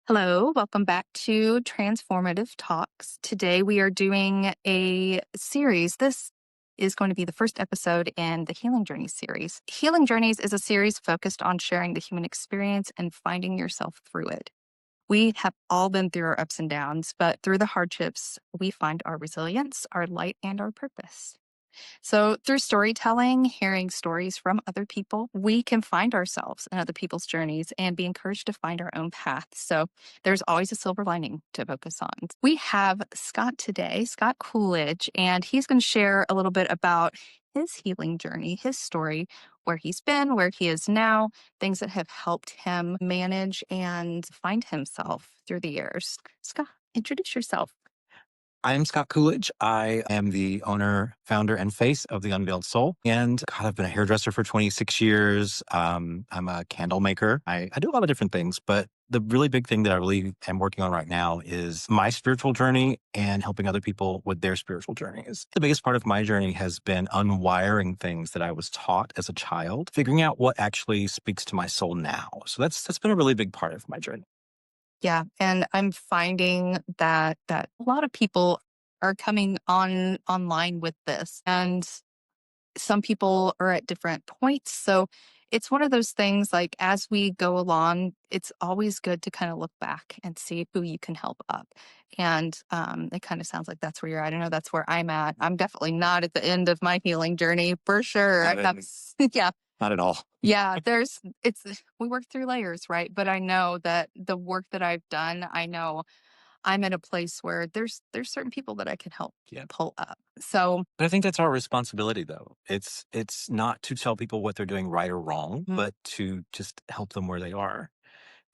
Hello, welcome back to Transformative Talks. Today we are doing a series. This is going to be the first episode in the Healing Journeys series. Healing Journeys is a series focused on sharing the human experience and finding yourself through it. We have all been through our ups and downs, but through the hardships, we find our resilience, our light, and our purpose. So, through storytelling, hearing stories from other people, we can find ourselves in other people's journeys and be encouraged to find our own path. So, there's always a silver lining to focus on. We have Scott today, Scott Coolidge, and he's going to share a little bit about his healing journey, his story, where he's been, where he is now, things that have helped him manage and find himself through the years. Scott, introduce yourself. I am Scott Coolidge. I am the owner, founder, and face of The Unveiled Soul. And God, I've been a hairdresser for 26 years. I'm a candle maker. I do a lot of different things, but the really big thing that I really am working on right now is my spiritual journey and helping other people with their spiritual journeys. The biggest part of my journey has been unwiring things that I was taught as a child, figuring out what actually speaks to my soul now. So that's been a really big part of my journey. Yeah, and I'm finding that a lot of people are coming online with this, and some people are at different points. So it's one of those things like as we go along, it's always good to kind of look back and see who you can help up. And it kind of sounds like that's where you're at. I know that's where I'm at. I'm definitely not at the end of my healing journey for sure. I Not at, have, yeah, not at all. yeah, we work through layers, right? But I know that the work that I've done, I know I'm at a place where there's certain people that I can help Yeah. pull up. So, But I think that's our responsibility, though. It's not to tell people what they're doing right or wrong, mm, but to just help them where they are.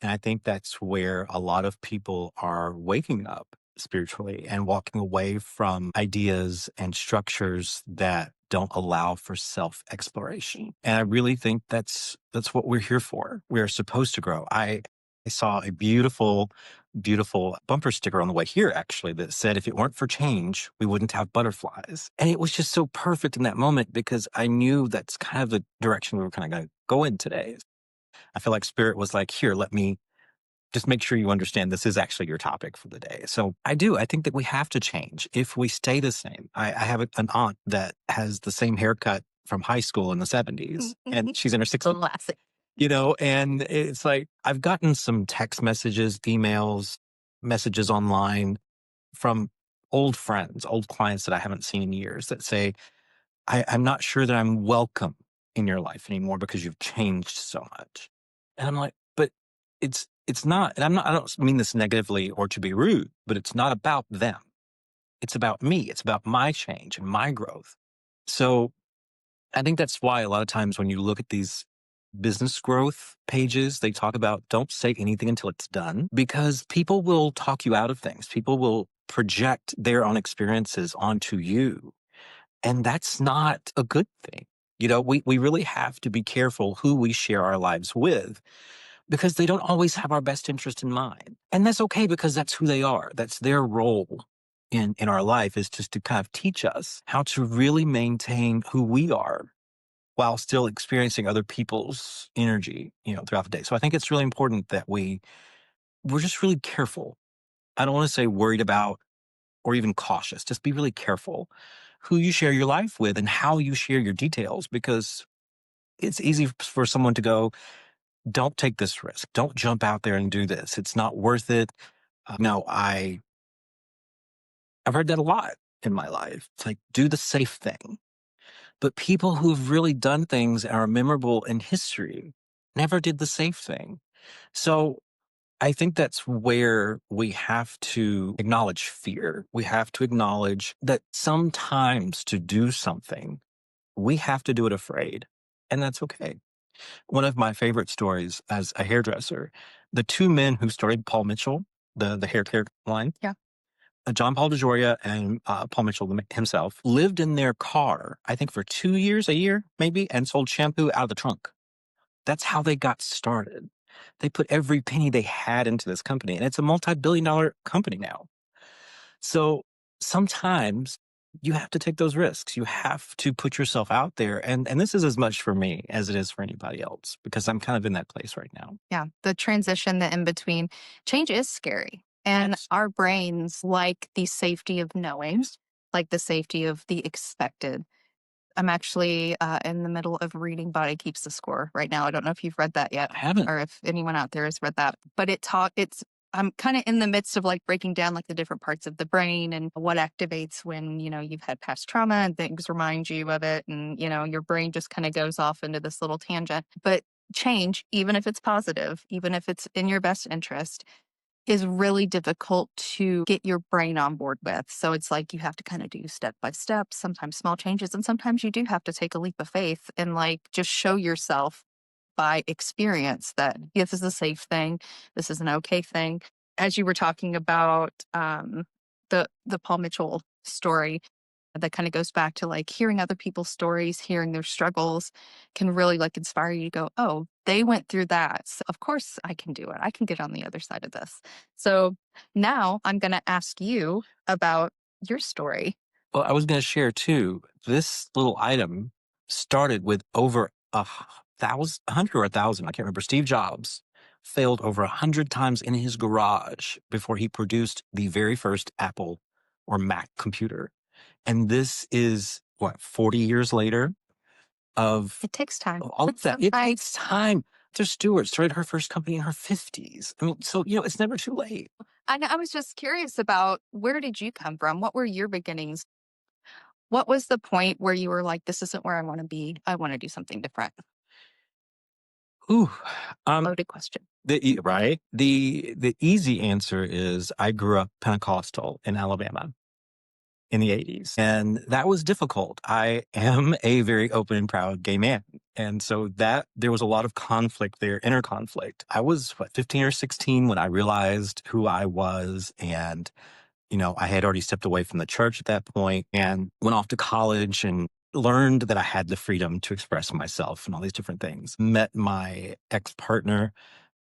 And I think that's where a lot of people are waking up spiritually and walking away from ideas and structures that don't allow for self exploration. And I really think that's what we're here for. We're supposed to grow. I saw a beautiful bumper sticker on the way here, actually, that said, if it weren't for change, we wouldn't have butterflies. And it was just so perfect in that moment because I knew that's kind of the direction we were kind of going to go in today. I feel like Spirit was like, here, let me just make sure you understand this is actually your topic for the day. So I do. I think that we have to change if we stay the same. I have an aunt that has the same haircut from high school in the 70s, and she's in her 60s. classic. And it's like I've gotten some text messages, emails, messages online from old friends, old clients that I haven't seen in years that say, I'm not sure that I'm welcome in your life anymore because you've changed so much. And I'm like, but it's not, and I don't mean this negatively or to be rude, but it's not about them. It's about me. It's about my change and my growth. So I think that's why a lot of times when you look at these business growth pages, they talk about don't say anything until it's done because people will talk you out of things. People will project their own experiences onto you. And that's not a good thing. We really have to be careful who we share our lives with because they don't always have our best interest in mind. And that's okay because that's who they are. That's their role in our life is just to kind of teach us how to really maintain who we are while still experiencing other people's energy, throughout the day. So I think it's really important that we're just really careful. I don't want to say worried about or even cautious. Just be really careful who you share your life with and how you share your details because it's easy for someone to go, don't take this risk. Don't jump out there and do this. It's not worth it. No, I've heard that a lot in my life. It's like, do the safe thing. But people who've really done things and are memorable in history never did the safe thing. So I think that's where we have to acknowledge fear. We have to acknowledge that sometimes to do something, we have to do it afraid. And that's okay. One of my favorite stories as a hairdresser, the two men who started Paul Mitchell, the hair care line, Yeah. John Paul DeJoria and Paul Mitchell himself, lived in their car, I think for 2 years, a year maybe, and sold shampoo out of the trunk. That's how they got started. They put every penny they had into this company, and it's a multi-billion-dollar company now. So sometimes you have to take those risks. You have to put yourself out there. And this is as much for me as it is for anybody else because I'm kind of in that place right now. Yeah, the transition, the in between. Change is scary. And Yes. our brains like the safety of knowing, like the safety of the expected. I'm actually in the middle of reading Body Keeps the Score right now. I don't know if you've read that yet I haven't. or if anyone out there has read that, but I'm kind of in the midst of like breaking down like the different parts of the brain and what activates when, you've had past trauma and things remind you of it. And, your brain just kind of goes off into this little tangent. But change, even if it's positive, even if it's in your best interest, is really difficult to get your brain on board with. So it's like you have to kind of do step by step, sometimes small changes, and sometimes you do have to take a leap of faith and like just show yourself by experience that this is a safe thing, this is an okay thing. As you were talking about the Paul Mitchell story, that kind of goes back to like hearing other people's stories, hearing their struggles can really like inspire you to go, oh, they went through that. So of course I can do it. I can get on the other side of this. So now I'm going to ask you about your story. Well, I was going to share too. This little item started with over a hundred or a thousand. I can't remember. Steve Jobs failed over 100 times in his garage before he produced the very first Apple or Mac computer. And this is what, 40 years later of It takes time. all of that. It Right. takes time. Martha Stewart started her first company in her 50s. I mean, so, it's never too late. I was just curious about where did you come from? What were your beginnings? What was the point where you were like, this isn't where I want to be? I want to do something different. Ooh, um, Loaded question. right. The easy answer is I grew up Pentecostal in Alabama in the 80s, and that was difficult. I am a very open and proud gay man. And so that there was a lot of conflict there, inner conflict. I was 15 or 16 when I realized who I was. And, I had already stepped away from the church at that point and went off to college and learned that I had the freedom to express myself and all these different things. Met my ex-partner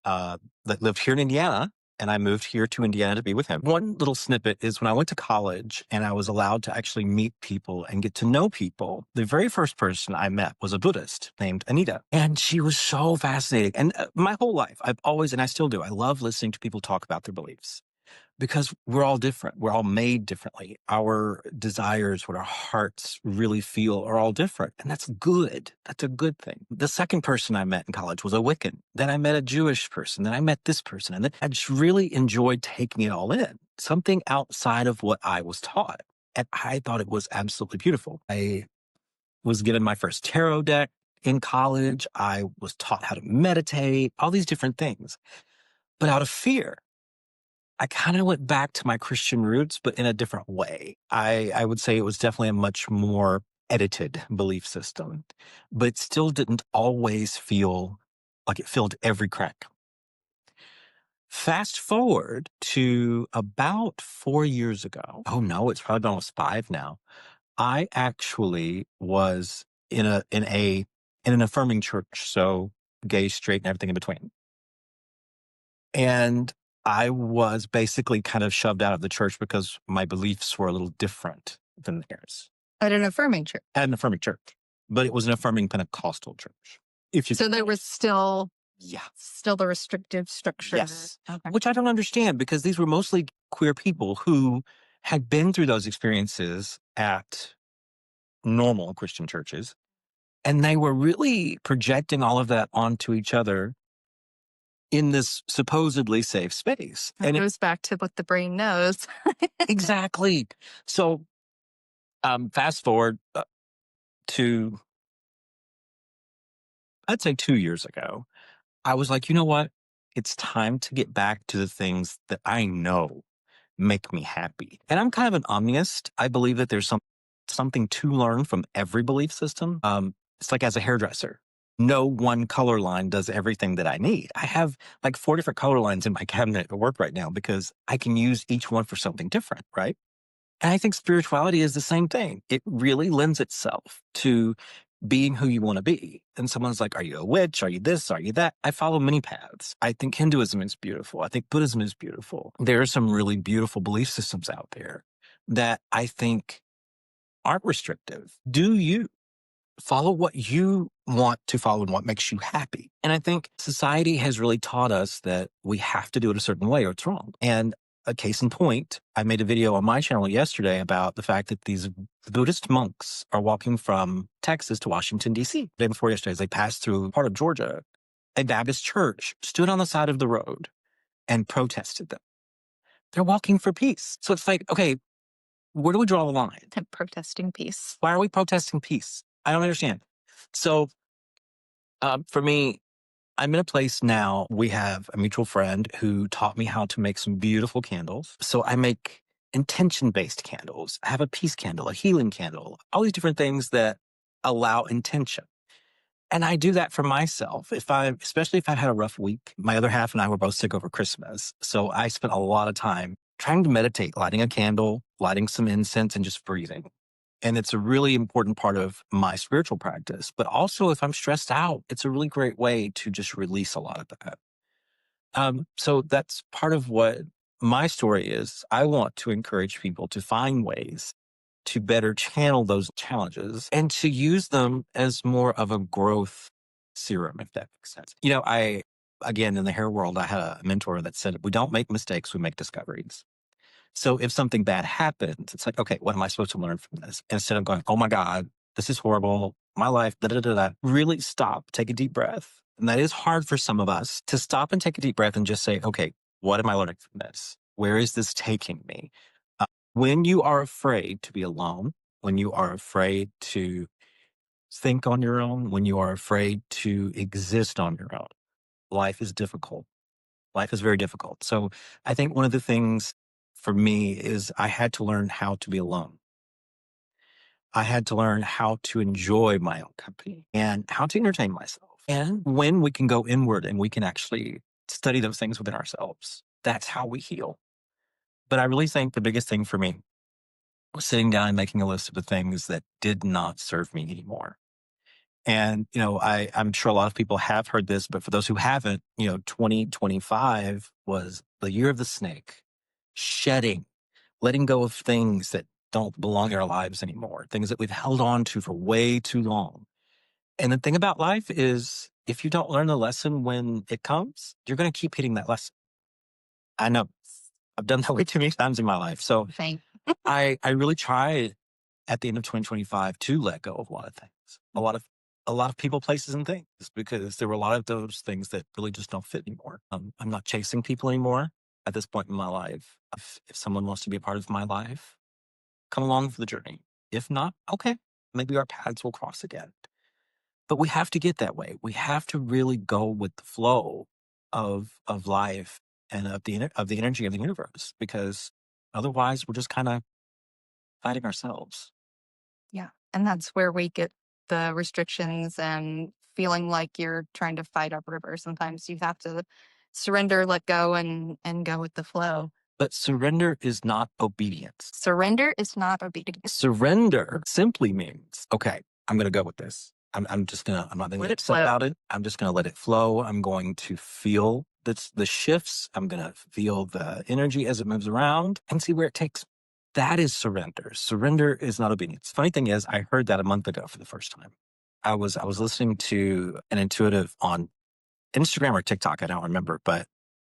that lived here in Indiana, and I moved here to Indiana to be with him. One little snippet is when I went to college and I was allowed to actually meet people and get to know people. The very first person I met was a Buddhist named Anita, and she was so fascinating. And my whole life, I've always, and I still do, I love listening to people talk about their beliefs because we're all different. We're all made differently. Our desires, what our hearts really feel are all different. And that's good. That's a good thing. The second person I met in college was a Wiccan. Then I met a Jewish person. Then I met this person. And then I just really enjoyed taking it all in, something outside of what I was taught. And I thought it was absolutely beautiful. I was given my first tarot deck in college. I was taught how to meditate, all these different things. But out of fear, I kind of went back to my Christian roots, but in a different way. I would say it was definitely a much more edited belief system, but it still didn't always feel like it filled every crack. Fast forward to about 4 years ago. Oh no, it's probably been almost five now. I actually was in an affirming church, so gay, straight, and everything in between. And I was basically kind of shoved out of the church because my beliefs were a little different than theirs. At an affirming church. At an affirming church, but it was an affirming Pentecostal church. If you So there was Yeah. still the restrictive structure. Yes. Okay. Which I don't understand because these were mostly queer people who had been through those experiences at normal Christian churches. And they were really projecting all of that onto each other in this supposedly safe space. It goes back to what the brain knows. Exactly. So, fast forward to, I'd say 2 years ago, I was like, you know what? It's time to get back to the things that I know make me happy. And I'm kind of an omnist. I believe that there's something to learn from every belief system. It's like as a hairdresser. No one color line does everything that I need. I have like 4 different color lines in my cabinet at work right now because I can use each one for something different, right? And I think spirituality is the same thing. It really lends itself to being who you want to be. And someone's like, are you a witch? Are you this? Are you that? I follow many paths. I think Hinduism is beautiful. I think Buddhism is beautiful. There are some really beautiful belief systems out there that I think aren't restrictive. Do you follow what you want to follow and what makes you happy? And I think society has really taught us that we have to do it a certain way or it's wrong. And a case in point, I made a video on my channel yesterday about the fact that these Buddhist monks are walking from Texas to Washington, D.C. The day before yesterday, as they passed through part of Georgia, a Baptist church stood on the side of the road and protested them. They're walking for peace. So it's like, okay, where do we draw the line? Protesting peace. Why are we protesting peace? I don't understand. So for me, I'm in a place now. We have a mutual friend who taught me how to make some beautiful candles. So I make intention based candles. I have a peace candle, a healing candle, all these different things that allow intention. And I do that for myself. Especially if I've had a rough week, my other half and I were both sick over Christmas. So I spent a lot of time trying to meditate, lighting a candle, lighting some incense, and just breathing. And it's a really important part of my spiritual practice. But also, if I'm stressed out, it's a really great way to just release a lot of that. So that's part of what my story is. I want to encourage people to find ways to better channel those challenges and to use them as more of a growth serum, if that makes sense. Again, in the hair world, I had a mentor that said, we don't make mistakes, we make discoveries. So if something bad happens, it's like, okay, what am I supposed to learn from this? Instead of going, oh my God, this is horrible, my life, da da da da. Really stop, take a deep breath. And that is hard for some of us to stop and take a deep breath and just say, okay, what am I learning from this? Where is this taking me? When you are afraid to be alone, when you are afraid to think on your own, when you are afraid to exist on your own, life is difficult. Life is very difficult. So I think one of the things for me is I had to learn how to be alone. I had to learn how to enjoy my own company and how to entertain myself. And when we can go inward and we can actually study those things within ourselves, that's how we heal. But I really think the biggest thing for me was sitting down and making a list of the things that did not serve me anymore. And, I'm sure a lot of people have heard this, but for those who haven't, 2025 was the year of the snake, shedding, letting go of things that don't belong in our lives anymore, things that we've held on to for way too long. And the thing about life is if you don't learn the lesson when it comes, you're going to keep hitting that lesson. I know I've done that way too many times in my life. So Same. I really tried at the end of 2025 to let go of a lot of things, a lot of people, places, and things, because there were a lot of those things that really just don't fit anymore. I'm not chasing people anymore at this point in my life. If someone wants to be a part of my life, come along for the journey. If not, okay, maybe our paths will cross again. But we have to get that way. We have to really go with the flow of life and of the energy of the universe, because otherwise we're just kind of fighting ourselves. Yeah. And that's where we get the restrictions and feeling like you're trying to fight upriver. Sometimes you have to surrender, let go, and go with the flow. But surrender is not obedience. Surrender is not obedience. Surrender simply means, okay, I'm going to go with this. I'm not going to Let get it upset flow. about it. I'm just going to let it flow. I'm going to feel the shifts. I'm going to feel the energy as it moves around and see where it takes me. That is surrender. Surrender is not obedience. Funny thing is, I heard that a month ago for the first time. I was listening to an intuitive on Instagram or TikTok, I don't remember, but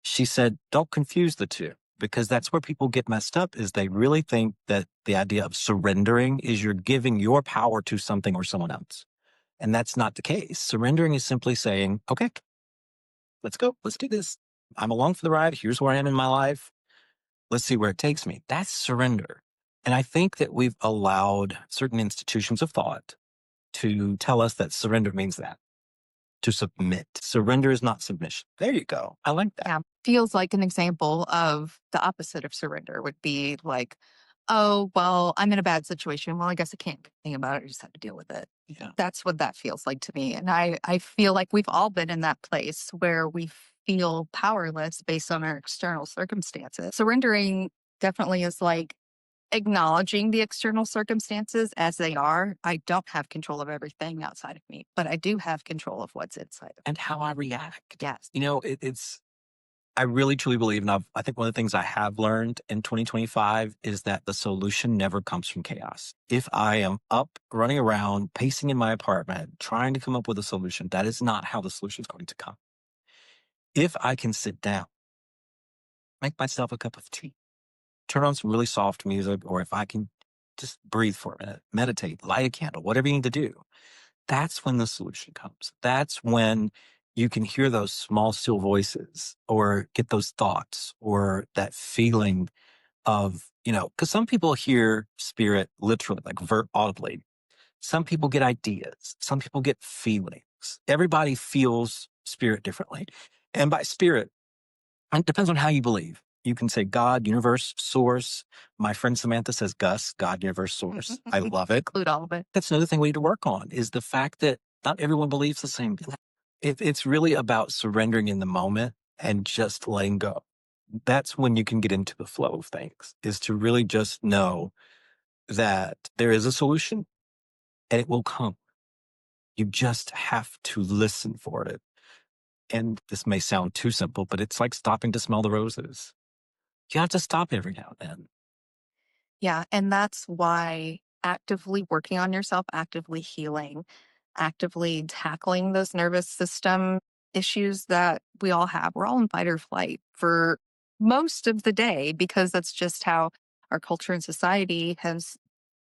she said, don't confuse the two, because that's where people get messed up, is they really think that the idea of surrendering is you're giving your power to something or someone else. And that's not the case. Surrendering is simply saying, okay, let's go. Let's do this. I'm along for the ride. Here's where I am in my life. Let's see where it takes me. That's surrender. And I think that we've allowed certain institutions of thought to tell us that surrender means that, to submit. Surrender is not submission. There you go. I like that. Yeah. Feels like an example of the opposite of surrender would be like, oh, well, I'm in a bad situation. Well, I guess I can't do anything about it. I just have to deal with it. Yeah. That's what that feels like to me. And I feel like we've all been in that place where we feel powerless based on our external circumstances. Surrendering definitely is like acknowledging the external circumstances as they are. I don't have control of everything outside of me, but I do have control of what's inside of me. And how I react. Yes. It's I really truly believe, and I think one of the things I have learned in 2025 is that the solution never comes from chaos. If I am up, running around, pacing in my apartment, trying to come up with a solution, that is not how the solution is going to come. If I can sit down, make myself a cup of tea, turn on some really soft music, or if I can just breathe for a minute, meditate, light a candle, whatever you need to do, that's when the solution comes. That's when you can hear those small, still voices or get those thoughts or that feeling of, because some people hear spirit literally, like audibly. Some people get ideas. Some people get feelings. Everybody feels spirit differently. And by spirit, it depends on how you believe. You can say God, universe, source. My friend Samantha says Gus, God, universe, source. I love it. Include all of it. That's another thing we need to work on is the fact that not everyone believes the same thing. It's really about surrendering in the moment and just letting go. That's when you can get into the flow of things, is to really just know that there is a solution and it will come. You just have to listen for it. And this may sound too simple, but it's like stopping to smell the roses. You have to stop every now and then. Yeah, and that's why actively working on yourself, actively healing, actively tackling those nervous system issues that we all have. We're all in fight or flight for most of the day because that's just how our culture and society has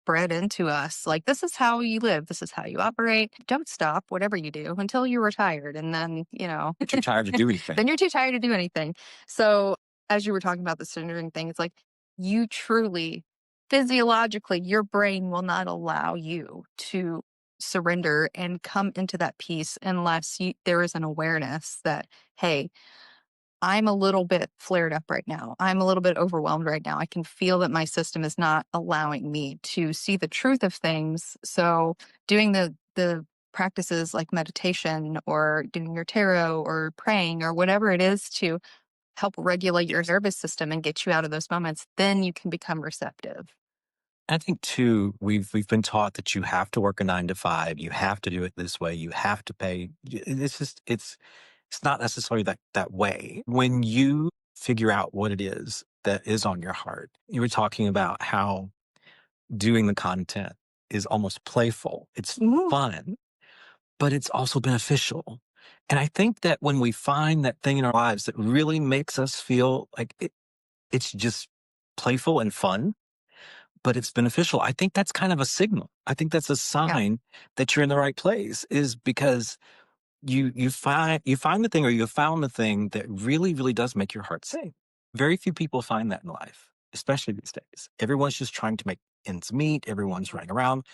bred into us. Like, this is how you live, this is how you operate. Don't stop, whatever you do, until you're retired. And then, You're too tired to do anything. then you're too tired to do anything. So, as you were talking about the surrendering thing, it's like you truly physiologically, your brain will not allow you to surrender and come into that peace unless there is an awareness that, hey, I'm a little bit flared up right now. I'm a little bit overwhelmed right now. I can feel that my system is not allowing me to see the truth of things. So doing the practices like meditation or doing your tarot or praying or whatever it is to help regulate your nervous system and get you out of those moments, then you can become receptive. I think too, we've been taught that you have to work a 9 to 5. You have to do it this way. You have to pay. It's just it's not necessarily that way. When you figure out what it is that is on your heart, you were talking about how doing the content is almost playful. It's Mhm. fun, but it's also beneficial. And I think that when we find that thing in our lives that really makes us feel like it's just playful and fun, but it's beneficial. I think that's kind of a signal. I think that's a Yeah. sign that you're in the right place, is because you find the thing, or you have found the thing that really, really does make your heart sing. Very few people find that in life, especially these days. Everyone's just trying to make ends meet. Everyone's running around.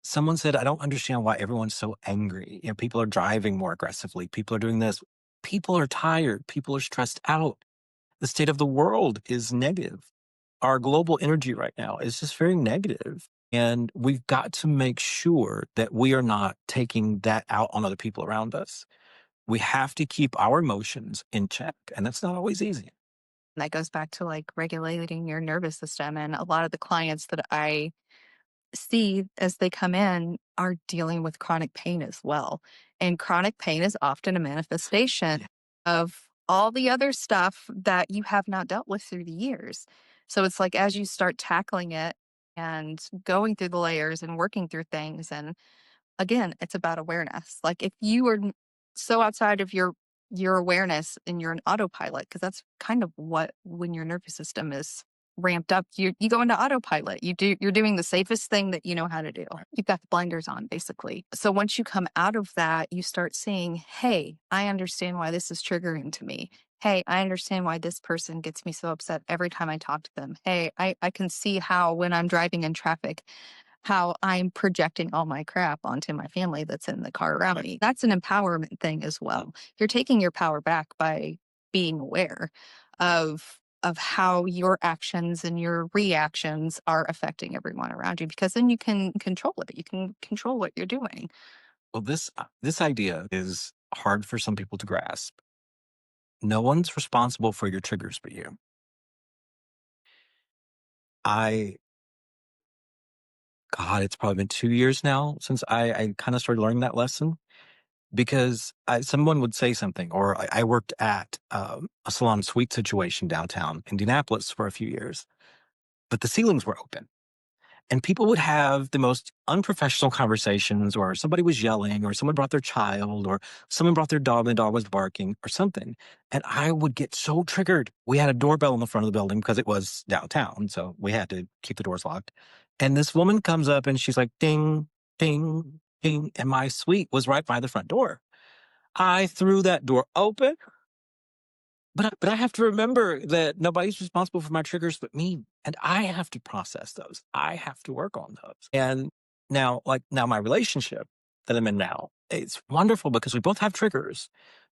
Someone said, I don't understand why everyone's so angry. People are driving more aggressively. People are doing this. People are tired. People are stressed out. The state of the world is negative. Our global energy right now is just very negative. And we've got to make sure that we are not taking that out on other people around us. We have to keep our emotions in check. And that's not always easy. That goes back to like regulating your nervous system. And a lot of the clients that I see as they come in are dealing with chronic pain as well. And chronic pain is often a manifestation Yeah. of all the other stuff that you have not dealt with through the years. So it's like as you start tackling it and going through the layers and working through things, and again, it's about awareness. Like if you are so outside of your awareness and you're an autopilot, because that's kind of what when your nervous system is ramped up, you go into autopilot. You're doing the safest thing that you know how to do. You've got the blinders on, basically. So once you come out of that, you start saying, hey, I understand why this is triggering to me. Hey, I understand why this person gets me so upset every time I talk to them. Hey, I can see how when I'm driving in traffic, how I'm projecting all my crap onto my family that's in the car around me. That's an empowerment thing as well. You're taking your power back by being aware of how your actions and your reactions are affecting everyone around you, because then you can control it. You can control what you're doing. Well, this idea is hard for some people to grasp. No one's responsible for your triggers but you. I God, it's probably been 2 years now since I kind of started learning that lesson. because someone would say something, or I worked at a salon suite situation downtown Indianapolis for a few years, but the ceilings were open. And people would have the most unprofessional conversations, or somebody was yelling, or someone brought their child, or someone brought their dog, and the dog was barking, or something. And I would get so triggered. We had a doorbell in the front of the building because it was downtown. So we had to keep the doors locked. And this woman comes up and she's like, ding, ding, ding. And my suite was right by the front door. I threw that door open. But I have to remember that nobody's responsible for my triggers but me, and I have to process those. I have to work on those. And now my relationship that I'm in now, it's wonderful because we both have triggers,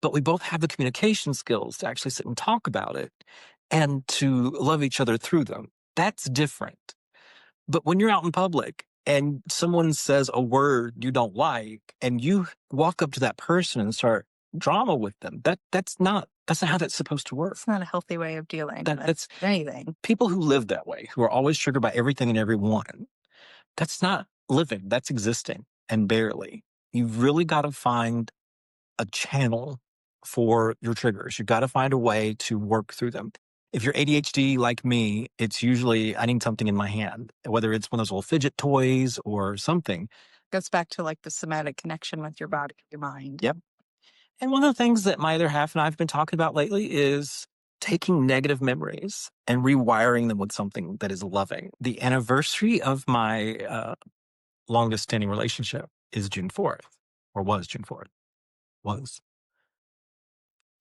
but we both have the communication skills to actually sit and talk about it and to love each other through them. That's different. But when you're out in public and someone says a word you don't like and you walk up to that person and start drama with them, that's not how that's supposed to work. It's not a healthy way of dealing That's with anything. people who live that way, who are always triggered by everything and everyone. That's not living, that's existing, and barely. You've really got to find a channel for your triggers. You've got to find a way to work through them. If you're ADHD like me, it's usually I need something in my hand, whether it's one of those little fidget toys or something. Goes back to like the somatic connection with your body, your mind. Yep. And one of the things that my other half and I have been talking about lately is taking negative memories and rewiring them with something that is loving. The anniversary of my longest standing relationship is June 4th, or was June 4th. Was.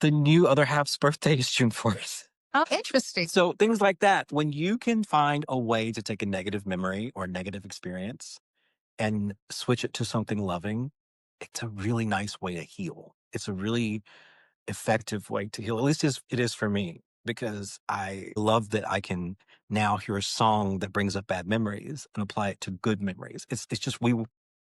The new other half's birthday is June 4th. Oh, interesting. So things like that, when you can find a way to take a negative memory or negative experience and switch it to something loving, it's a really nice way to heal. It's a really effective way to heal. At least it is for me, because I love that I can now hear a song that brings up bad memories and apply it to good memories. It's just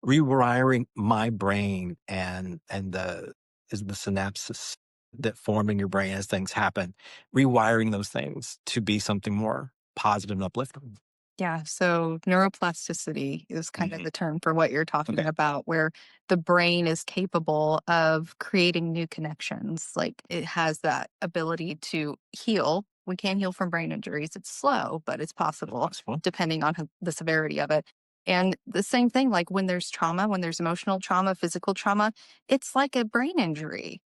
rewiring my brain and the synapses that form in your brain as things happen, rewiring those things to be something more positive and uplifting. Yeah. So neuroplasticity is kind of Mhm. the term for what you're talking Okay. about, where the brain is capable of creating new connections. Like it has that ability to heal. We can heal from brain injuries. It's slow, but it's possible Possible. depending on the severity of it. And the same thing, like when there's trauma, when there's emotional trauma, physical trauma, it's like a brain injury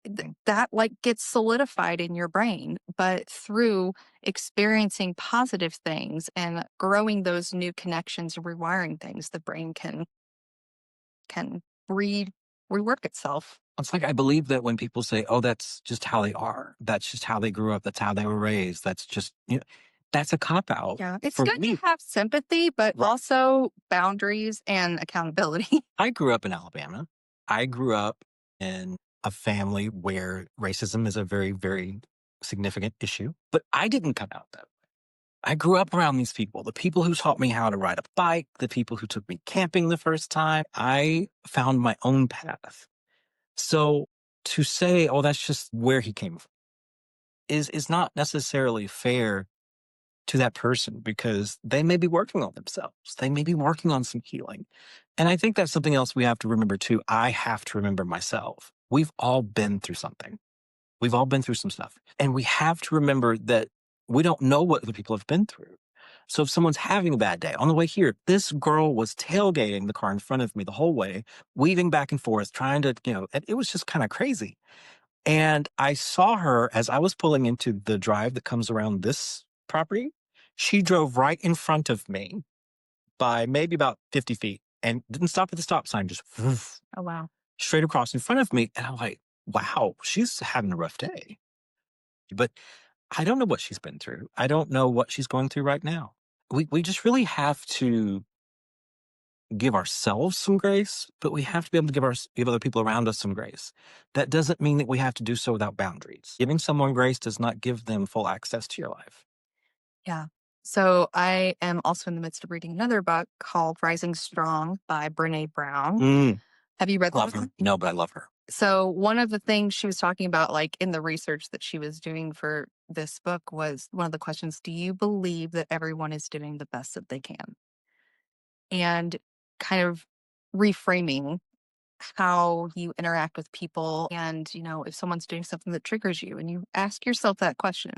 that like gets solidified in your brain. But through experiencing positive things and growing those new connections and rewiring things, the brain can rework itself. It's like I believe that when people say, "Oh, that's just how they are. That's just how they grew up. That's how they were raised. That's just," that's a cop out Yeah, it's for good to me. have sympathy, but Right. also boundaries and accountability. I grew up in Alabama. I grew up in a family where racism is a very, very significant issue, but I didn't come out that way. I grew up around these people, the people who taught me how to ride a bike, the people who took me camping the first time. I found my own path. So to say, "Oh, that's just where he came from," is not necessarily fair to that person, because they may be working on themselves. They may be working on some healing. And I think that's something else we have to remember too. I have to remember myself. We've all been through something. We've all been through some stuff. And we have to remember that we don't know what other people have been through. So if someone's having a bad day on the way here, this girl was tailgating the car in front of me the whole way, weaving back and forth, trying to, it was just kind of crazy. And I saw her as I was pulling into the drive that comes around this property. She drove right in front of me by maybe about 50 feet and didn't stop at the stop sign, just woof, Oh, wow. straight across in front of me. And I'm like, wow, she's having a rough day. But I don't know what she's been through. I don't know what she's going through right now. We just really have to give ourselves some grace, but we have to be able to give other people around us some grace. That doesn't mean that we have to do so without boundaries. Giving someone grace does not give them full access to your life. Yeah. So I am also in the midst of reading another book called Rising Strong by Brene Brown. Mm, Have you read that love her. one? No, but I love her. So one of the things she was talking about, like in the research that she was doing for this book, was one of the questions: do you believe that everyone is doing the best that they can? And kind of reframing how you interact with people. And, if someone's doing something that triggers you and you ask yourself that question,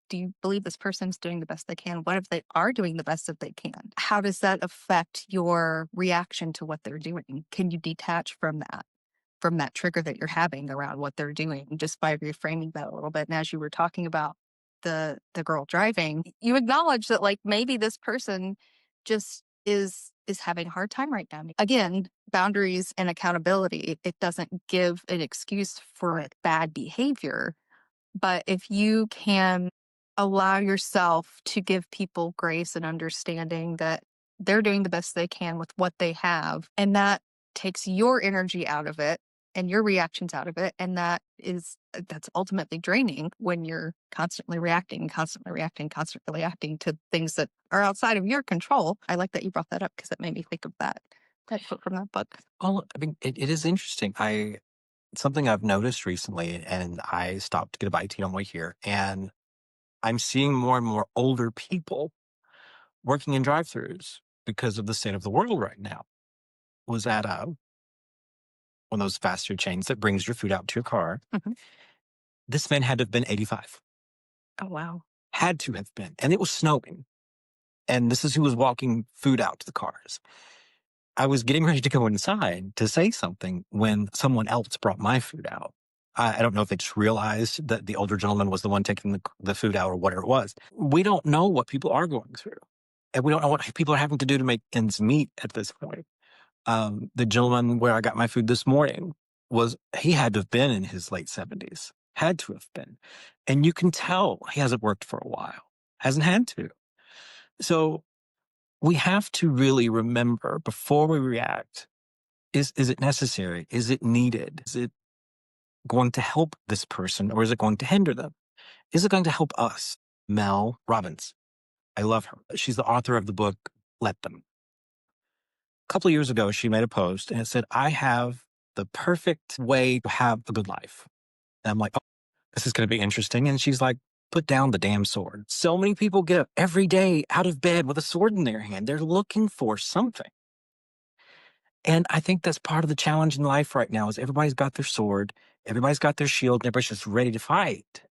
do you believe this person's doing the best they can? What if they are doing the best that they can? How does that affect your reaction to what they're doing? Can you detach from that trigger that you're having around what they're doing just by reframing that a little bit? And as you were talking about the girl driving, you acknowledge that like maybe this person just is having a hard time right now. Again, boundaries and accountability, it doesn't give an excuse for bad behavior, but if you can allow yourself to give people grace and understanding that they're doing the best they can with what they have, and that takes your energy out of it and your reactions out of it. And that's ultimately draining when you're constantly reacting, constantly reacting, constantly reacting to things that are outside of your control. I like that you brought that up because it made me think of that quote from that book. Well, I mean, it is interesting. Something I've noticed recently, and I stopped to get a bite to eat on the way here, and I'm seeing more and more older people working in drive-throughs because of the state of the world right now. Was at one of those fast food chains that brings your food out to your car. Mhm. This man had to have been 85. Oh, wow. Had to have been. And it was snowing. And this is who was walking food out to the cars. I was getting ready to go inside to say something when someone else brought my food out. I don't know if they just realized that the older gentleman was the one taking the food out or whatever it was. We don't know what people are going through. And we don't know what people are having to do to make ends meet at this point. The gentleman where I got my food this morning he had to have been in his late 70s, had to have been. And you can tell he hasn't worked for a while, hasn't had to. So we have to really remember before we react, is it necessary? Is it needed? Is it going to help this person or is it going to hinder them? Is it going to help us? Mel Robbins. I love her. She's the author of the book, Let Them. A couple of years ago, she made a post and it said, I have the perfect way to have a good life. And I'm like, oh, this is going to be interesting. And she's like, put down the damn sword. So many people get up every day out of bed with a sword in their hand. They're looking for something. And I think that's part of the challenge in life right now is everybody's got their sword, everybody's got their shield, and everybody's just ready to fight.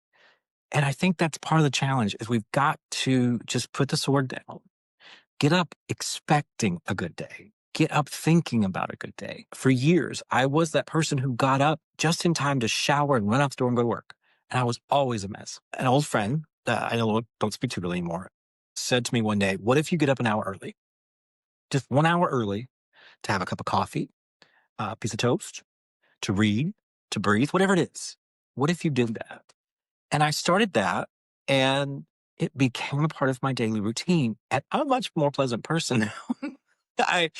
And I think that's part of the challenge is we've got to just put the sword down. Get up expecting a good day. Get up thinking about a good day. For years, I was that person who got up just in time to shower and run out the door and go to work. And I was always a mess. An old friend that I don't speak to really anymore said to me one day, what if you get up an hour early? Just 1 hour early to have a cup of coffee, a piece of toast, to read, to breathe, whatever it is. What if you did that? And I started that and it became a part of my daily routine. And I'm a much more pleasant person now. I,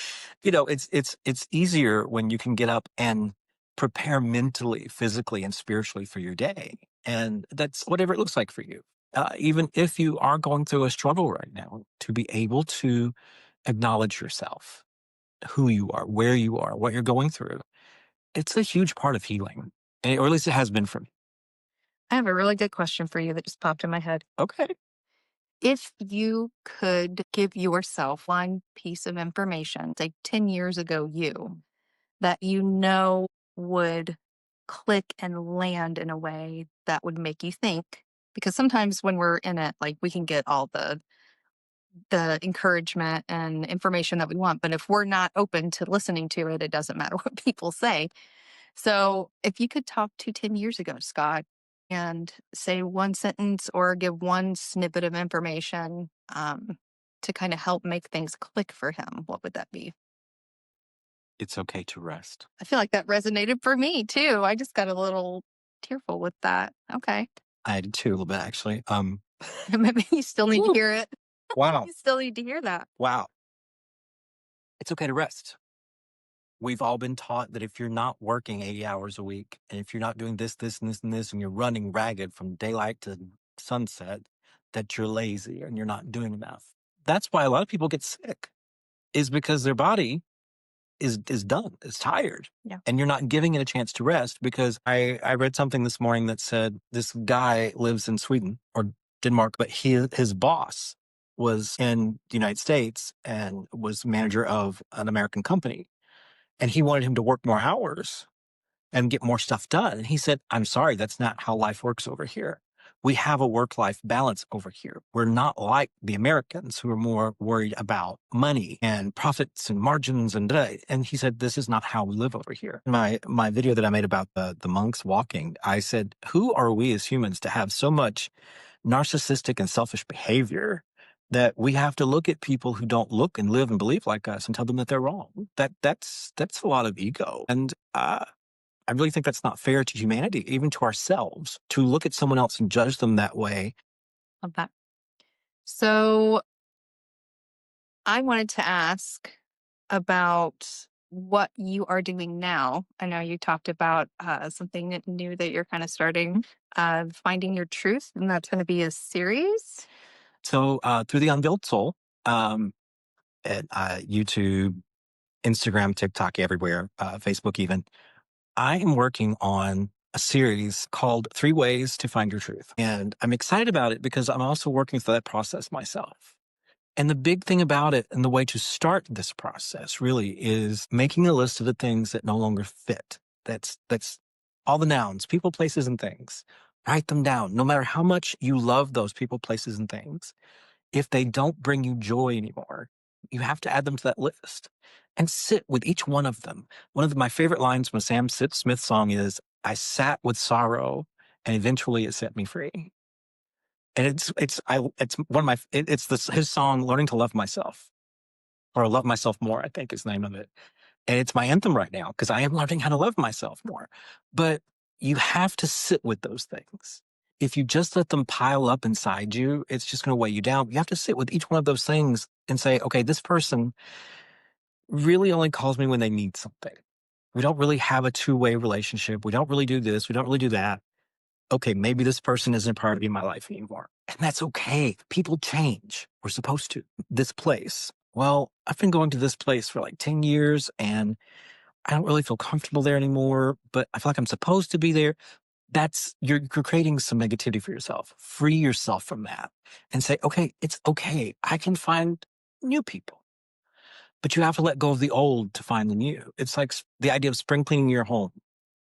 it's easier when you can get up and prepare mentally, physically, and spiritually for your day. And that's whatever it looks like for you. Even if you are going through a struggle right now, to be able to acknowledge yourself, who you are, where you are, what you're going through. It's a huge part of healing, or at least it has been for me. I have a really good question for you that just popped in my head. Okay. If you could give yourself one piece of information, say 10 years ago, that would click and land in a way that would make you think, because sometimes when we're in it, like we can get all the encouragement and information that we want, but if we're not open to listening to it, it doesn't matter what people say. So if you could talk to 10 years ago, Scott, and say one sentence or give one snippet of information to kind of help make things click for him, what would that be? It's okay to rest. I feel like that resonated for me too. I just got a little tearful with that. Okay. I did too, a little bit actually. Maybe you still need to Woo. hear it. Wow. You still need to hear that. Wow. It's okay to rest. We've all been taught that if you're not working 80 hours a week, and if you're not doing this, this, and this, and this, and you're running ragged from daylight to sunset, that you're lazy and you're not doing enough. That's why a lot of people get sick, is because their body is done, is tired. Yeah. And you're not giving it a chance to rest because I read something this morning that said this guy lives in Sweden or Denmark, but his boss was in the United States and was manager of an American company. and he wanted him to work more hours and get more stuff done. And he said, I'm sorry, that's not how life works over here. We have a work life balance over here. We're not like the Americans who are more worried about money and profits and margins and da. And he said, this is not how we live over here. My video that I made about the monks walking, I said, who are we as humans to have so much narcissistic and selfish behavior that we have to look at people who don't look and live and believe like us and tell them that they're wrong? That's a lot of ego. And I really think that's not fair to humanity, even to ourselves, to look at someone else and judge them that way. Love that. So I wanted to ask about what you are doing now. I know you talked about something new that you're kind of starting, finding your truth, and that's going to be a series. So through the Unveiled Soul, at YouTube, Instagram, TikTok, everywhere, Facebook even, I am working on a series called 3 Ways to Find Your Truth. And I'm excited about it because I'm also working through that process myself. And the big thing about it and the way to start this process really is making a list of the things that no longer fit. That's all the nouns, people, places, and things. Write them down. No matter how much you love those people, places, and things, if they don't bring you joy anymore, you have to add them to that list and sit with each one of them. One of my favorite lines from a Sam Smith song is, I sat with sorrow and eventually it set me free. And it's one of my, it's his song, Learning to Love Myself, or Love Myself More, I think is the name of it. And it's my anthem right now because I am learning how to love myself more. But you have to sit with those things. If you just let them pile up inside you, it's just going to weigh you down. You have to sit with each one of those things and say, okay, this person really only calls me when they need something. We don't really have a two-way relationship. We don't really do this. We don't really do that. Okay, maybe this person isn't a priority in my life anymore. And that's okay. People change. We're supposed to. This place. Well, I've been going to this place for like 10 years and I don't really feel comfortable there anymore, but I feel like I'm supposed to be there. That's you're creating some negativity for yourself. Free yourself from that and say, okay, it's okay. I can find new people, but you have to let go of the old to find the new. It's like the idea of spring cleaning your home.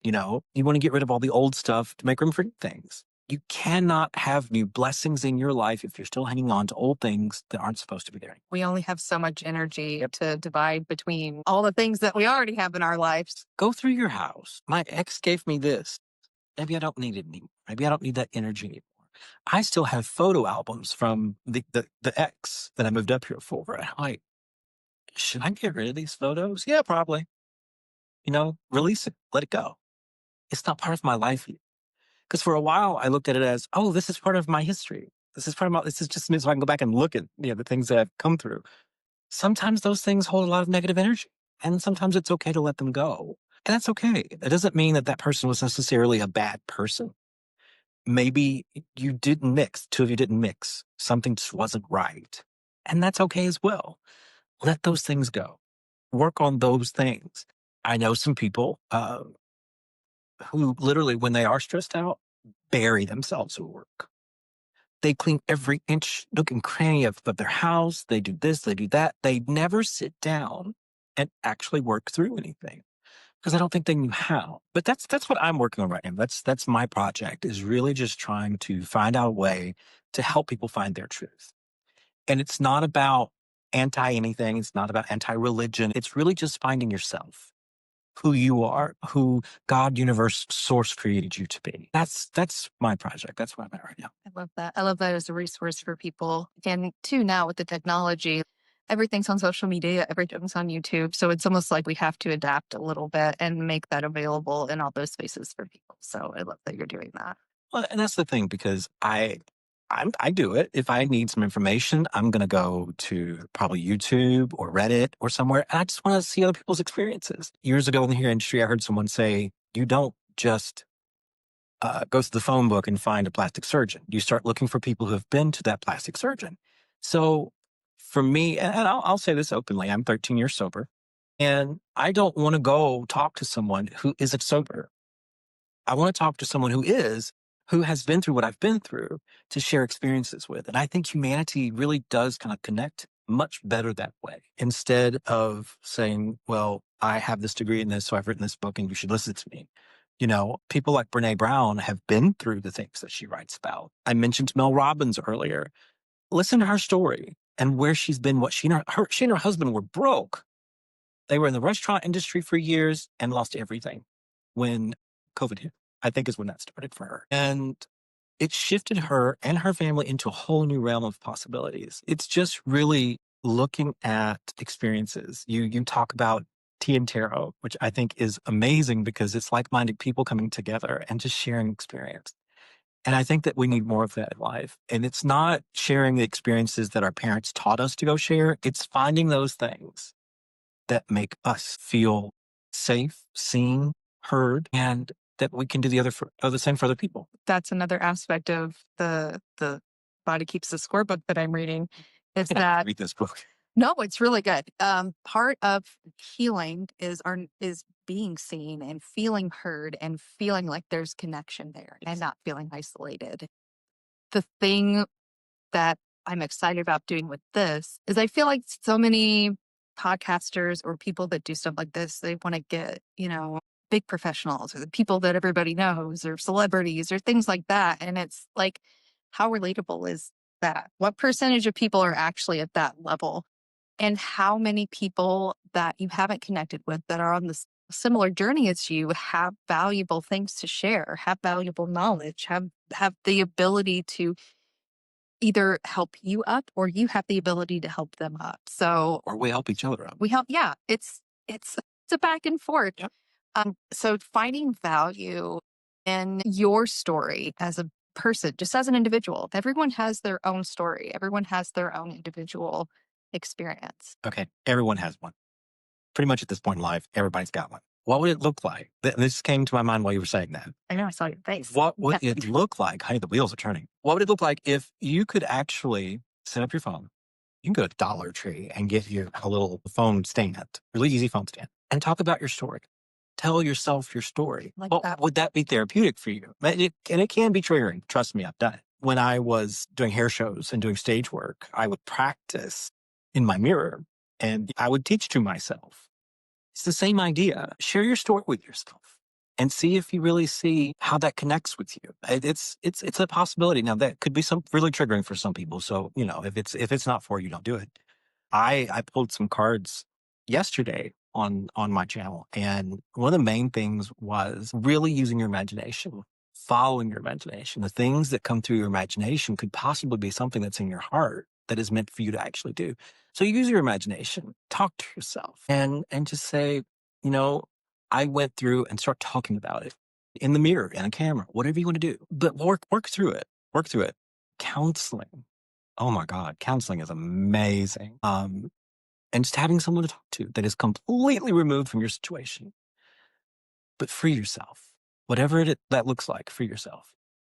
You know, you want to get rid of all the old stuff to make room for new things. You cannot have new blessings in your life if you're still hanging on to old things that aren't supposed to be there. We only have so much energy to divide between all the things that we already have in our lives. Go through your house. My ex gave me this. Maybe I don't need it anymore. Maybe I don't need that energy anymore. I still have photo albums from the ex that I moved up here for. And I'm like, should I get rid of these photos? Yeah, probably. You know, release it, let it go. It's not part of my life. Because for a while I looked at it as, oh, this is part of my history. This is part of my, this is just me so I can go back and look at, the things that I've come through. Sometimes those things hold a lot of negative energy and sometimes it's okay to let them go. And that's okay. It doesn't mean that that person was necessarily a bad person. Maybe you didn't mix, two of you didn't mix. Something just wasn't right. And that's okay as well. Let those things go. Work on those things. I know some people who literally, when they are stressed out, bury themselves at work. They clean every inch, nook and cranny of their house. They do this, they do that. They never sit down and actually work through anything because I don't think they knew how. But that's what I'm working on right now. That's my project, is really just trying to find out a way to help people find their truth. And it's not about anti anything. It's not about anti religion. It's really just finding yourself, who you are, who God, universe, source created you to be. That's my project. That's where I'm at right now. I love that. I love that as a resource for people. And too, now with the technology, everything's on social media, everything's on YouTube. So it's almost like we have to adapt a little bit and make that available in all those spaces for people. So I love that you're doing that. Well, and that's the thing, because I do it. If I need some information, I'm going to go to probably YouTube or Reddit or somewhere. And I just want to see other people's experiences. Years ago in the hair industry, I heard someone say, you don't just go to the phone book and find a plastic surgeon. You start looking for people who have been to that plastic surgeon. So for me, and I'll say this openly, I'm 13 years sober, and I don't want to go talk to someone who isn't sober. I want to talk to someone who is, who has been through what I've been through, to share experiences with. And I think humanity really does kind of connect much better that way. Instead of saying, well, I have this degree in this, so I've written this book and you should listen to me. People like Brene Brown have been through the things that she writes about. I mentioned Mel Robbins earlier. Listen to her story and where she's been, what she and her husband were broke. They were in the restaurant industry for years and lost everything when COVID hit, I think is when that started for her. And it shifted her and her family into a whole new realm of possibilities. It's just really looking at experiences. You talk about tea and tarot, which I think is amazing because it's like-minded people coming together and just sharing experience. And I think that we need more of that in life. And it's not sharing the experiences that our parents taught us to go share. It's finding those things that make us feel safe, seen, heard, and that we can do the same for other people. That's another aspect of the Body Keeps the Score book that I'm reading is that Read this book. no, it's really good. Part of healing is being seen and feeling heard and feeling like there's connection there and not feeling isolated. The thing that I'm excited about doing with this is I feel like so many podcasters or people that do stuff like this, they want to get, big professionals or the people that everybody knows or celebrities or things like that. And it's like, how relatable is that? What percentage of people are actually at that level? And how many people that you haven't connected with that are on this similar journey as you have valuable things to share, have valuable knowledge, have the ability to either help you up or you have the ability to help them up. So Or we help each other out. we help, yeah, it's a back and forth. Yep. So finding value in your story as a person, just as an individual, everyone has their own story. Everyone has their own individual experience. Okay, everyone has one. Pretty much at this point in life, everybody's got one. What would it look like? This came to my mind while you were saying that. I know I saw your face. What would it look like? Honey, the wheels are turning. What would it look like if you could actually set up your phone? You can go to Dollar Tree and get you a little phone stand, really easy phone stand, and talk about your story. Tell yourself your story. Like Well, that. would that be therapeutic for you? And it can be triggering. Trust me, I've done it. When I was doing hair shows and doing stage work, I would practice in my mirror and I would teach to myself. It's the same idea. Share your story with yourself and see if you really see how that connects with you. It's a possibility. Now that could be some really triggering for some people. So, if it's not for you, don't do it. I pulled some cards yesterday on my channel, and one of the main things was really using your imagination, following your imagination. The things that come through your imagination could possibly be something that's in your heart that is meant for you to actually do. So use your imagination, talk to yourself, and just say, you know, I went through and start talking about it in the mirror, in a camera, whatever you want to do, but work through it. Work through it. Counseling. Oh my God, counseling is amazing. And just having someone to talk to that is completely removed from your situation, but free yourself, whatever that looks like, free yourself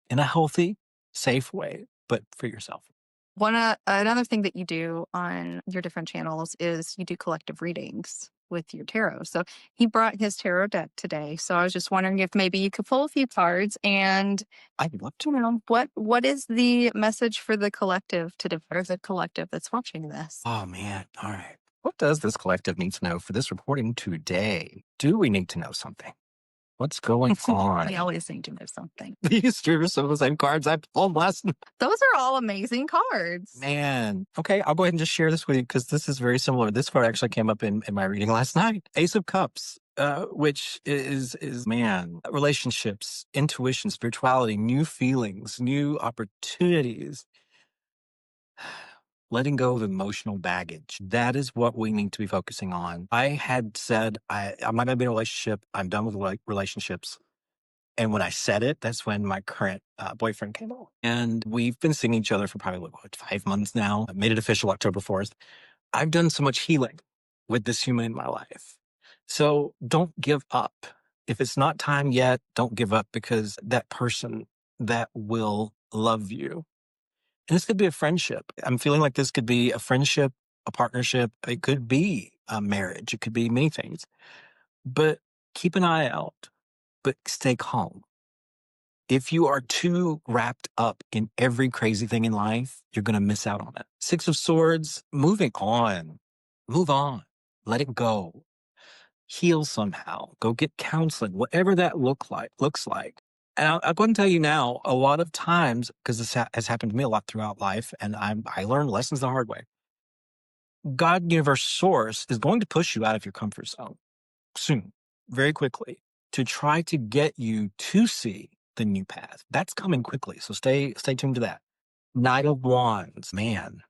in a healthy, safe way, but free yourself. Another thing that you do on your different channels is you do collective readings with your tarot. So he brought his tarot deck today. So I was just wondering if maybe you could pull a few cards and I'd love to. what is the message for the collective or the collective that's watching this? Oh man. All right. What does this collective need to know for this reporting today? Do we need to know something? What's going on? We always need to know something. These are some of the same cards I pulled last night. Those are all amazing cards. Man. Okay, I'll go ahead and just share this with you because this is very similar. This card actually came up in my reading last night. Ace of Cups, which is man, relationships, intuition, spirituality, new feelings, new opportunities. Letting go of emotional baggage. That is what we need to be focusing on. I had said, I'm not going to be in a relationship. I'm done with relationships. And when I said it, that's when my current boyfriend came along. And we've been seeing each other for probably 5 months now. I made it official October 4th. I've done so much healing with this human in my life. So don't give up. If it's not time yet, don't give up because that person that will love you. And this could be a friendship. I'm feeling like this could be a friendship, a partnership. It could be a marriage. It could be many things. But keep an eye out, but stay calm. If you are too wrapped up in every crazy thing in life, you're going to miss out on it. Six of Swords, moving on, move on, let it go, heal somehow, go get counseling, whatever that looks like. And I'll go ahead and tell you now, a lot of times, because this has happened to me a lot throughout life, and I learned lessons the hard way. God, universe, source is going to push you out of your comfort zone soon, very quickly, to try to get you to see the new path. That's coming quickly. So stay tuned to that. Knight of Wands, man.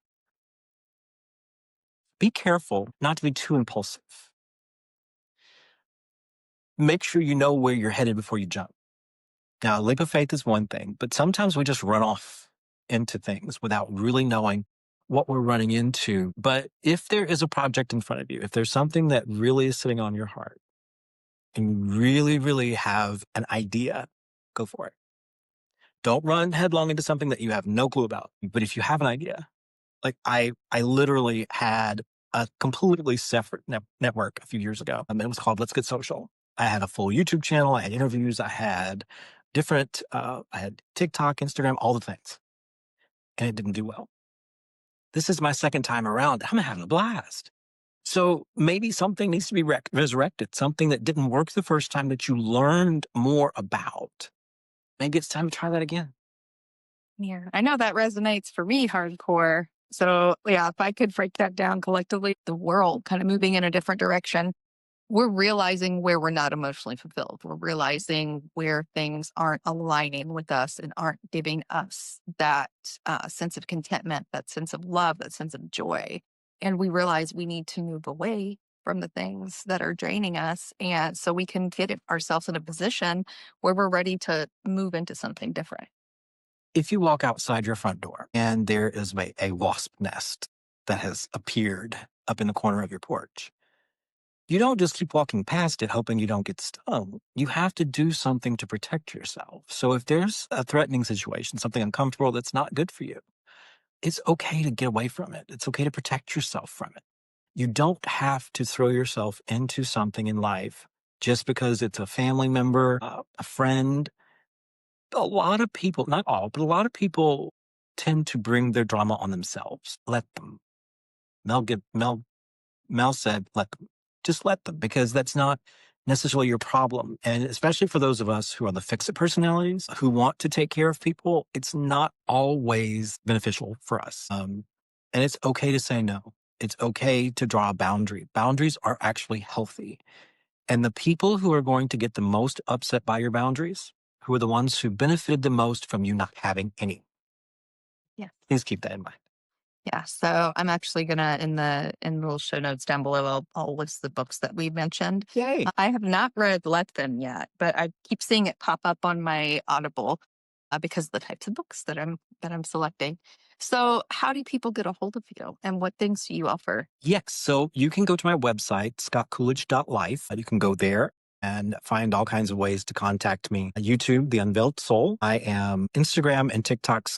Be careful not to be too impulsive. Make sure you know where you're headed before you jump. Now, a leap of faith is one thing, but sometimes we just run off into things without really knowing what we're running into. But if there is a project in front of you, if there's something that really is sitting on your heart, and you really, really have an idea, go for it. Don't run headlong into something that you have no clue about. But if you have an idea, like I literally had a completely separate network a few years ago. It was called Let's Get Social. I had a full YouTube channel. I had interviews. I had I had TikTok, Instagram, all the things. And it didn't do well. This is my second time around. I'm having a blast. So maybe something needs to be resurrected, something that didn't work the first time that you learned more about. Maybe it's time to try that again. Yeah, I know that resonates for me hardcore. So, yeah, if I could break that down collectively, the world kind of moving in a different direction, we're realizing where we're not emotionally fulfilled. We're realizing where things aren't aligning with us and aren't giving us that sense of contentment, that sense of love, that sense of joy. And we realize we need to move away from the things that are draining us. And so we can get ourselves in a position where we're ready to move into something different. If you walk outside your front door and there is a wasp nest that has appeared up in the corner of your porch, you don't just keep walking past it hoping you don't get stung. You have to do something to protect yourself. So if there's a threatening situation, something uncomfortable that's not good for you, it's okay to get away from it. It's okay to protect yourself from it. You don't have to throw yourself into something in life just because it's a family member, a friend. A lot of people, not all, but a lot of people tend to bring their drama on themselves. Let them. Mel said, let them. Just let them, because that's not necessarily your problem. And especially for those of us who are the fix-it personalities who want to take care of people, it's not always beneficial for us. And it's okay to say no. It's okay to draw a boundary. Boundaries are actually healthy. And the people who are going to get the most upset by your boundaries, who are the ones who benefited the most from you not having any. Yeah. Please keep that in mind. Yeah. So I'm actually gonna in the little show notes down below, I'll list the books that we mentioned. Yay. I have not read Let Them yet, but I keep seeing it pop up on my Audible because of the types of books that I'm selecting. So how do people get a hold of you, and what things do you offer? Yes. So you can go to my website, scottcoolidge.life. You can go there and find all kinds of ways to contact me. YouTube, The Unveiled Soul. I am Instagram and TikTok,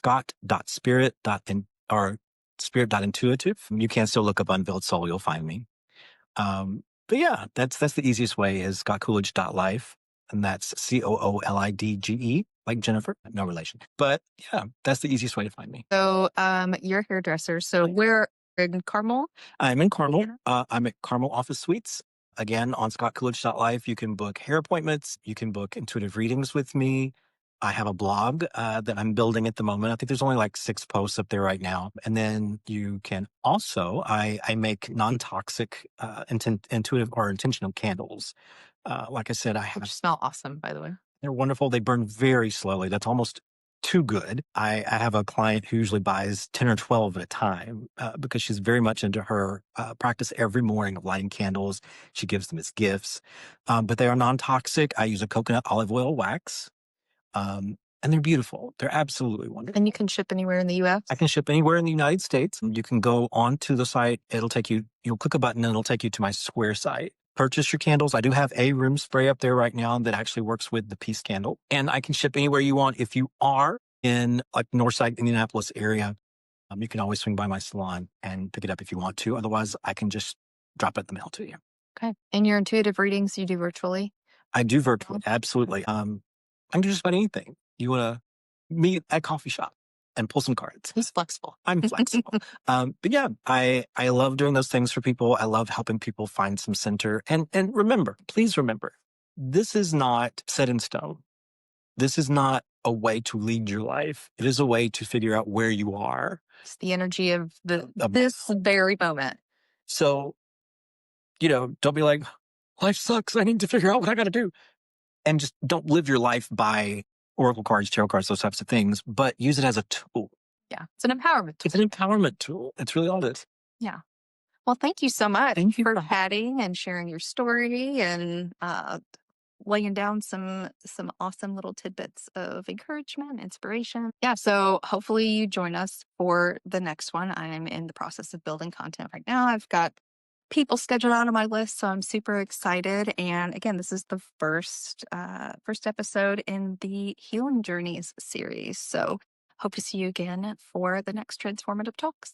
or spirit.intuitive. You can still look up Unveiled Soul. You'll find me. But yeah, that's the easiest way is scottcoolidge.life. And that's COOLIDGE, like Jennifer, no relation. But yeah, that's the easiest way to find me. So you're a hairdresser. So we're in Carmel. I'm in Carmel. Yeah. I'm at Carmel Office Suites. Again, on scottcoolidge.life, you can book hair appointments. You can book intuitive readings with me. I have a blog that I'm building at the moment. I think there's only like 6 posts up there right now. And then you can also, I make non-toxic intuitive or intentional candles. Like I said, Which smell awesome, by the way. they're wonderful. They burn very slowly. That's almost too good. I have a client who usually buys 10 or 12 at a time because she's very much into her practice every morning of lighting candles. She gives them as gifts. But they are non-toxic. I use a coconut olive oil wax. And they're beautiful. They're absolutely wonderful. And you can ship anywhere in the US? I can ship anywhere in the United States. You can go onto the site. You'll click a button and it'll take you to my Square site. Purchase your candles. I do have a room spray up there right now that actually works with the peace candle. And I can ship anywhere you want. If you are in like Northside, Indianapolis area, you can always swing by my salon and pick it up if you want to. Otherwise, I can just drop it in the mail to you. Okay. And your intuitive readings you do virtually? I do virtually. Absolutely. I can do just about anything. You want to meet at a coffee shop and pull some cards. He's flexible. I'm flexible. But yeah, I love doing those things for people. I love helping people find some center. And remember, please remember, this is not set in stone. This is not a way to lead your life. It is a way to figure out where you are. It's the energy of Um, this very moment. So, don't be like, life sucks. I need to figure out what I got to do. And just don't live your life by oracle cards, tarot cards, those types of things, but use it as a tool. Yeah. It's an empowerment tool. It's an empowerment tool. It's really all it is. Yeah. Well, thank you so much Thank you for for chatting and sharing your story and laying down some awesome little tidbits of encouragement, inspiration. Yeah, so hopefully you join us for the next one. I'm in the process of building content right now. I've got people scheduled out on my list, so I'm super excited. And again, this is the first episode in the Healing Journeys series. So hope to see you again for the next Transformative Talks.